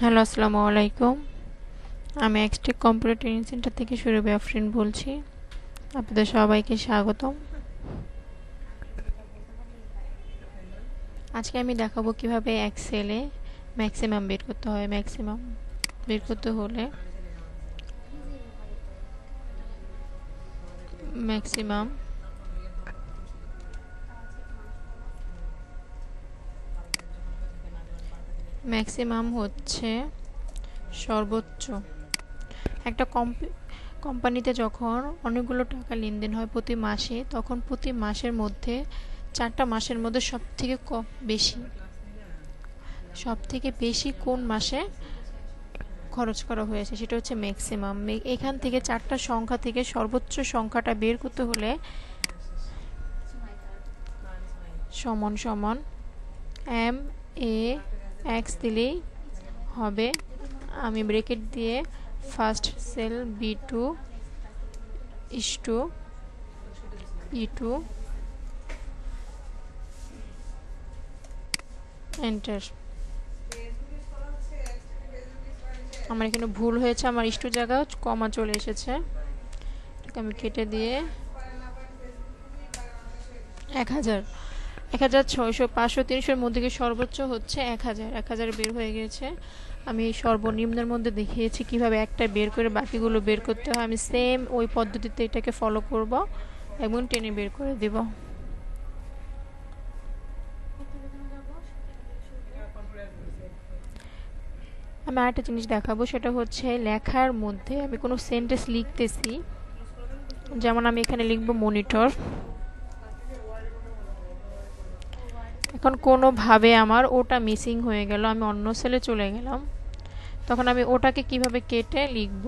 Hello, আসসালামু আলাইকুম। আমি এক্সটেক কম্পিউটার ট্রেনিং সেন্টার থেকে সুরভি আফরিন বলছি। আপনাদের সবাইকে স্বাগতম। আজকে আমি দেখাবো কিভাবে এক্সেলে ম্যাক্সিমাম বের করতে হয়। ম্যাক্সিমাম বের করতে হলে ম্যাক্সিমাম ম্যাক্সিমাম হচ্ছে সর্বোচ্চ। একটা কোম্পানিতে যখন অনেকগুলো টাকা লেনদেন হয় প্রতি মাসে, তখন প্রতি মাসের মধ্যে 4টা মাসের মধ্যে সবথেকে বেশি কোন মাসে খরচ করা হয়েছে সেটা হচ্ছে ম্যাক্সিমাম। এখান থেকে 4টা সংখ্যা থেকে সর্বোচ্চ সংখ্যাটা বের করতে হলে সমান সমান এম এ এক্স দিলেই হবে। আমি ব্রেকেট দিয়ে first sell B2 is to E2 enter. আমার এখানে ভুল হয়েছে, আমার ইস্টু জায়গায় কমা চলে এসেছে, আমি কেটে দিয়ে 1000 1600 500 300-এর মধ্যে সর্বোচ্চ হচ্ছে 1000 1000 বের হয়ে গেছে। আমি সর্বনিম্নের মধ্যে দেখিয়েছি কিভাবে একটা বের করে বাকিগুলো বের করতে হয়। আমি সেম ওই পদ্ধতিতে এটাকে ফলো করব এবং টেনে বের করে দেব। আমি আরেকটা জিনিস দেখাবো, সেটা হচ্ছে লেখার মধ্যে আমি কোনো সেন্টেন্স লিখতেছি, যেমন আমি এখানে লিখব মনিটর। এখন কোনোভাবে আমার ওটা মিসিং হয়ে গেল, আমি অন্য সেলে চলে গেলাম, তখন আমি ওটাকে কিভাবে কেটে লিখব।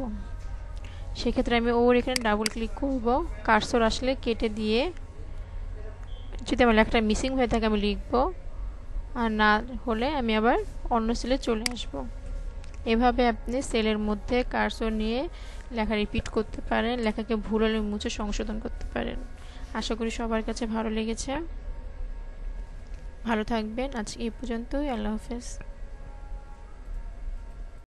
সেক্ষেত্রে আমি ওর এখানে ডাবল ক্লিক করব, কার্সর আসলে কেটে দিয়ে যদি আমার লেখাটা মিসিং হয়ে থাকে আমি লিখব, আর না হলে আমি আবার অন্য সেলে চলে আসব। এভাবে আপনি সেলের মধ্যে কার্সর নিয়ে লেখা রিপিট করতে পারেন, লেখাকে ভুল হলে মুছে সংশোধন করতে পারেন। আশা করি সবার কাছে ভালো লেগেছে। ভালো থাকবেন। আজকে এই পর্যন্তই। আল্লাহ হাফেজ।